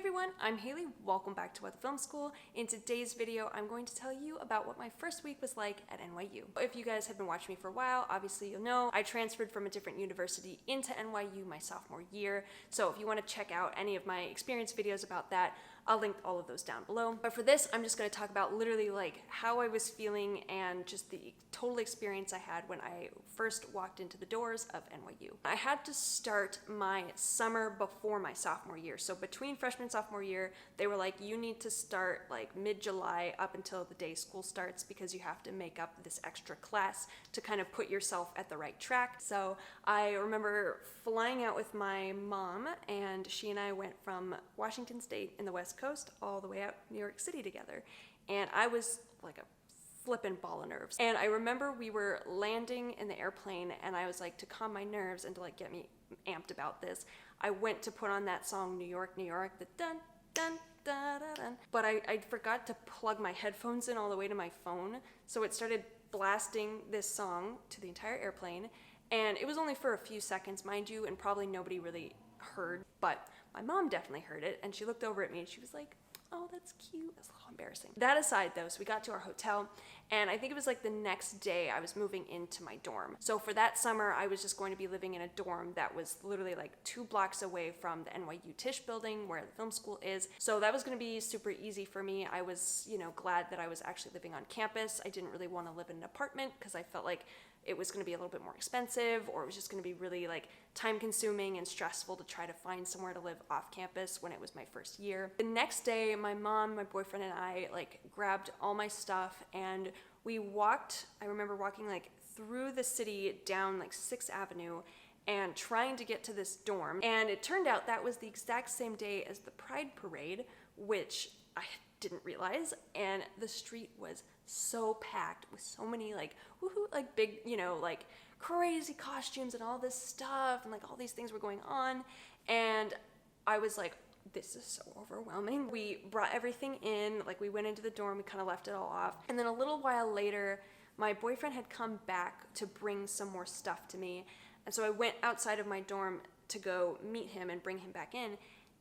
everyone, I'm Haley. Welcome back to What the Film School. In today's video, I'm going to tell you about what my first week was like at NYU. If you guys have been watching me for a while, obviously you'll know I transferred from a different university into NYU my sophomore year. So if you want to check out any of my experience videos about that, I'll link all of those down below. But for this, I'm just going to talk about literally like how I was feeling and just the total experience I had when I first walked into the doors of NYU. I had to start my summer before my sophomore year. So between freshman and sophomore year, they were like, you need to start like mid-July up until the day school starts because you have to make up this extra class to kind of put yourself at the right track. So I remember flying out with my mom, and she and I went from Washington State in the West Coast all the way out New York City together. And I was like a flippin' ball of nerves. And I remember we were landing in the airplane, and I was like, to calm my nerves and to like get me amped about this, I went to put on that song New York, New York, the dun dun da da dun. But I forgot to plug my headphones in all the way to my phone, so it started blasting this song to the entire airplane. And it was only for a few seconds, mind you, and probably nobody really heard, but my mom definitely heard it, and she looked over at me and she was like, oh, that's cute. That's a little embarrassing. That aside though, so we got to our hotel, and I think it was like the next day I was moving into my dorm. So for that summer, I was just going to be living in a dorm that was literally like 2 blocks away from the NYU Tisch building where the film school is. So that was going to be super easy for me. I was, glad that I was actually living on campus. I didn't really want to live in an apartment because I felt like it was going to be a little bit more expensive, or it was just going to be really like time consuming and stressful to try to find somewhere to live off campus when it was my first year. The next day, my mom, my boyfriend, and I like grabbed all my stuff and we walked. I remember walking like through the city down like 6th Avenue and trying to get to this dorm. And it turned out that was the exact same day as the Pride Parade, which I didn't realize. And the street was so packed with so many like woohoo, like big, like crazy costumes and all this stuff, and like all these things were going on. And I was like, this is so overwhelming. We brought everything in, like we went into the dorm, we kind of left it all off. And then a little while later, my boyfriend had come back to bring some more stuff to me. And so I went outside of my dorm to go meet him and bring him back in.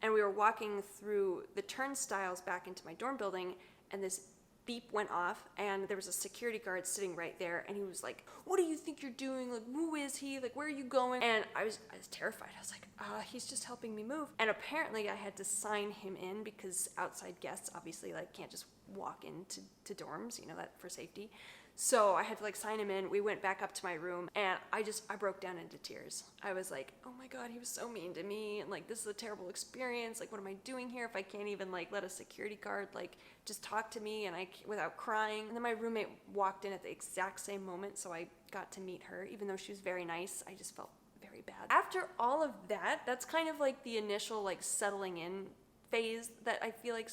And we were walking through the turnstiles back into my dorm building, and this beep went off, and there was a security guard sitting right there, and he was like, what do you think you're doing? Like, who is he? Like, where are you going? And I was terrified. I was like, he's just helping me move. And apparently I had to sign him in because outside guests obviously like can't just walk into dorms, that for safety. So I had to like sign him in. We went back up to my room, and I broke down into tears. I was like, oh my God, he was so mean to me. And like, this is a terrible experience. Like, what am I doing here if I can't even like let a security guard like just talk to me without crying? And then my roommate walked in at the exact same moment, so I got to meet her. Even though she was very nice, I just felt very bad. After all of that, that's kind of like the initial like settling in phase that I feel like,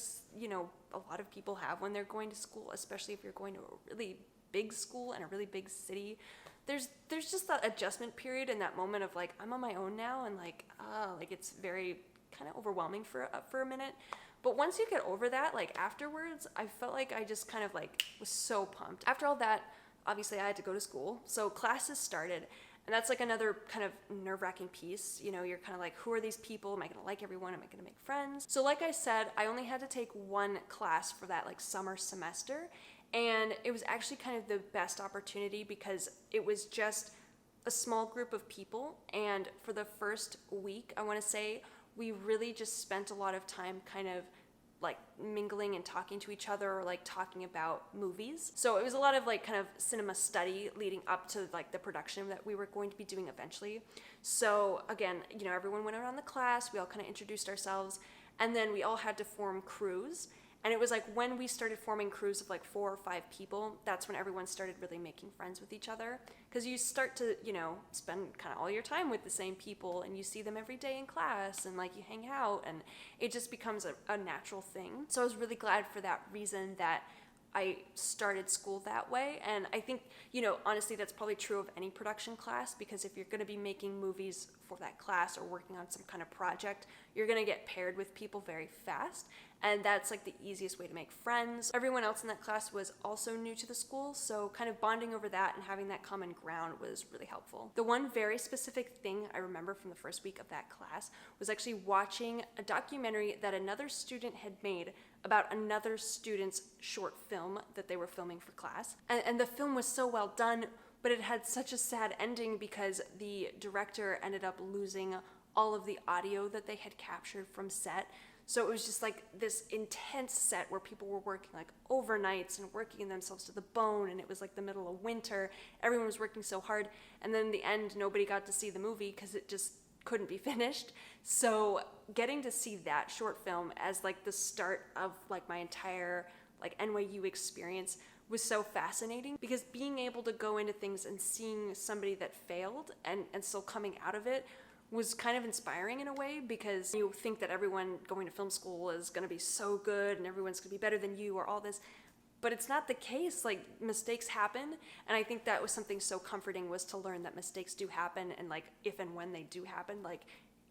a lot of people have when they're going to school, especially if you're going to a really big school in a really big city. There's just that adjustment period and that moment of like, I'm on my own now, and like it's very kind of overwhelming for a minute. But once you get over that, like afterwards, I felt like I just kind of like was so pumped. After all that, obviously I had to go to school. So classes started, and that's like another kind of nerve-wracking piece. You're kind of like, who are these people? Am I gonna like everyone? Am I gonna make friends? So like I said, I only had to take 1 class for that like summer semester. And it was actually kind of the best opportunity because it was just a small group of people. And for the first week, I want to say, we really just spent a lot of time kind of like mingling and talking to each other, or like talking about movies. So it was a lot of like kind of cinema study leading up to like the production that we were going to be doing eventually. So again, everyone went around the class, we all kind of introduced ourselves, and then we all had to form crews. And it was like when we started forming crews of like 4 or 5 people, that's when everyone started really making friends with each other. Because you start to, spend kind of all your time with the same people, and you see them every day in class, and like you hang out, and it just becomes a natural thing. So I was really glad for that reason that I started school that way. And I think, honestly, that's probably true of any production class, because if you're going to be making movies for that class or working on some kind of project, you're gonna get paired with people very fast. And that's like the easiest way to make friends. Everyone else in that class was also new to the school, so kind of bonding over that and having that common ground was really helpful. The one very specific thing I remember from the first week of that class was actually watching a documentary that another student had made about another student's short film that they were filming for class. And the film was so well done, but it had such a sad ending because the director ended up losing all of the audio that they had captured from set. So it was just like this intense set where people were working like overnights and working themselves to the bone, and it was like the middle of winter. Everyone was working so hard, and then in the end, nobody got to see the movie because it just couldn't be finished. So getting to see that short film as like the start of like my entire like NYU experience was so fascinating, because being able to go into things and seeing somebody that failed and still coming out of it was kind of inspiring in a way, because you think that everyone going to film school is going to be so good and everyone's going to be better than you or all this, but it's not the case. Like, mistakes happen, and I think that was something so comforting, was to learn that mistakes do happen, and like if and when they do happen, like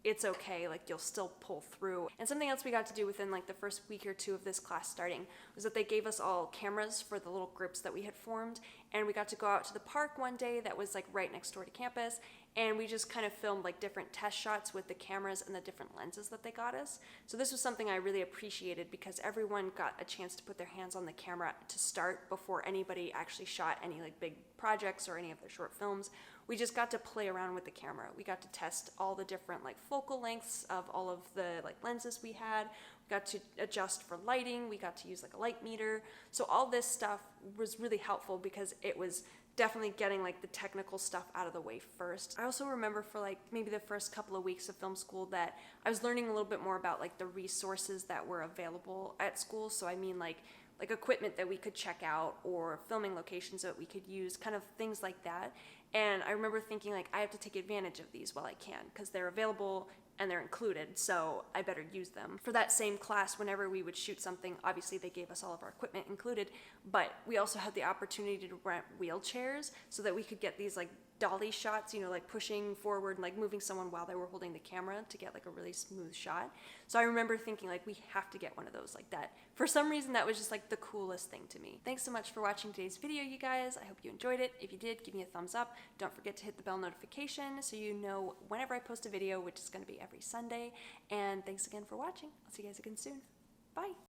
it's okay, like you'll still pull through. And something else we got to do within like the first week or two of this class starting was that they gave us all cameras for the little groups that we had formed, and we got to go out to the park one day that was like right next door to campus, and we just kind of filmed like different test shots with the cameras and the different lenses that they got us. So this was something I really appreciated, because everyone got a chance to put their hands on the camera to start before anybody actually shot any like big projects or any of their short films. We just got to play around with the camera. We got to test all the different like focal lengths of all of the like lenses we had. We got to adjust for lighting. We got to use like a light meter. So all this stuff was really helpful, because it was definitely getting like the technical stuff out of the way first. I also remember for like maybe the first couple of weeks of film school that I was learning a little bit more about like the resources that were available at school. So I mean like equipment that we could check out, or filming locations that we could use, kind of things like that. And I remember thinking like, I have to take advantage of these while I can, because they're available and they're included, so I better use them. For that same class, whenever we would shoot something, obviously they gave us all of our equipment included, but we also had the opportunity to rent wheelchairs so that we could get these like dolly shots, you know, like pushing forward and like moving someone while they were holding the camera to get like a really smooth shot. So I remember thinking like, we have to get one of those like that. For some reason, that was just like the coolest thing to me. Thanks so much for watching today's video, you guys. I hope you enjoyed it. If you did, give me a thumbs up. Don't forget to hit the bell notification so you know whenever I post a video, which is going to be every Sunday. And thanks again for watching. I'll see you guys again soon. Bye.